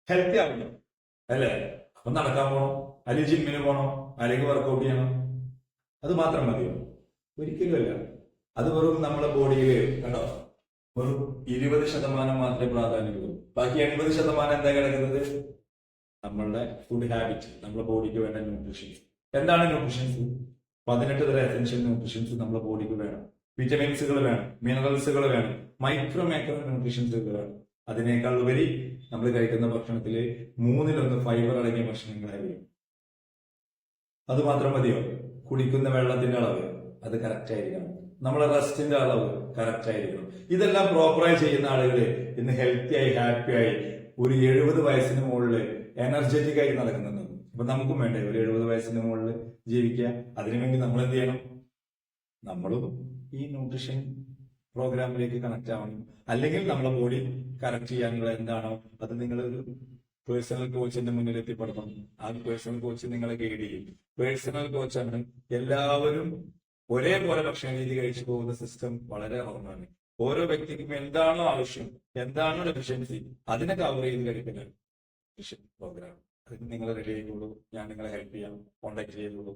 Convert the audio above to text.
Healthy ആവണം അല്ലേ? അപ്പൊ നടക്കാൻ പോകണം, അല്ലെങ്കിൽ ജിമ്മിന് പോകണം, അല്ലെങ്കിൽ വർക്കൗട്ട് ചെയ്യണം. അത് മാത്രം മതിയോ? ഒരിക്കലും അല്ല. അത് വെറും നമ്മളെ ബോഡിയിൽ കണ്ടോ, വെറും 20% മാത്രമേ പ്രാധാന്യമുള്ളൂ. ബാക്കി 80% എന്താ കിടക്കുന്നത്? നമ്മളുടെ ഫുഡ് ഹാബിറ്റ്, നമ്മുടെ ബോഡിക്ക് വേണ്ട ന്യൂട്രീഷൻസ്. എന്താണ് ന്യൂട്രീഷൻസ്? 18 തരം എസെൻഷ്യൽ ന്യൂട്രീഷൻസ് നമ്മുടെ ബോഡിക്ക് വേണം. വിറ്റമിൻസുകൾ വേണം, മിനറൽസുകൾ വേണം, മൈക്രോ മൈക്രോ ന്യൂട്രീഷൻസുകൾ വേണം. അതിനേക്കാൾ ഉപരി നമ്മൾ കഴിക്കുന്ന ഭക്ഷണത്തിൽ 1/3 ഫൈബർ അടങ്ങിയ ഭക്ഷണങ്ങളായിരിക്കും. അത് മാത്രം മതിയോ? കുടിക്കുന്ന വെള്ളത്തിന്റെ അളവ് അത് കറക്റ്റ് ആയിരിക്കണം. നമ്മളെ റെസ്റ്റിന്റെ അളവ് കറക്റ്റ് ആയിരിക്കണം. ഇതെല്ലാം പ്രോപ്പറായി ചെയ്യുന്ന ആളുകൾ ഇന്ന് ഹെൽത്തി ആയി, ഹാപ്പി ആയി, ഒരു 70 വയസ്സിന് മുകളിൽ എനർജറ്റിക് ആയി നടക്കുന്നുണ്ട്. അപ്പൊ നമുക്കും വേണ്ടേ ഒരു 70 വയസ്സിന് മുകളിൽ ജീവിക്കുക? അതിനുവേണ്ടി നമ്മൾ എന്ത് ചെയ്യണം? നമ്മളും ഈ ന്യൂട്രീഷൻ പ്രോഗ്രാമിലേക്ക് കണക്ട് ആവണം. അല്ലെങ്കിൽ നമ്മളെ ബോഡി കറക്റ്റ് ചെയ്യാനുള്ള എന്താണോ അത് നിങ്ങൾ ഒരു പേഴ്സണൽ കോച്ചിന്റെ മുന്നിൽ എത്തിപ്പെടണം. ആ പേഴ്സണൽ കോച്ച് നിങ്ങളെ ഗൈഡ് ചെയ്യും. പേഴ്സണൽ കോച്ചാണ്. എല്ലാവരും ഒരേപോലെ ഭക്ഷണ രീതി കഴിച്ചു പോകുന്ന സിസ്റ്റം വളരെ റോങ്ങാണ്. ഓരോ വ്യക്തിക്കും എന്താണോ ആവശ്യം, എന്താണോ ഡെഫിഷ്യൻസി, അതിനെ കവർ ചെയ്ത് കഴിക്കുന്ന ന്യൂട്രീഷൻ പ്രോഗ്രാം. അതിന് നിങ്ങൾ റെഡി ആയിക്കോളൂ. ഞാൻ നിങ്ങളെ ഹെൽപ്പ് ചെയ്യാം. കോൺടാക്ട് ചെയ്തോളൂ.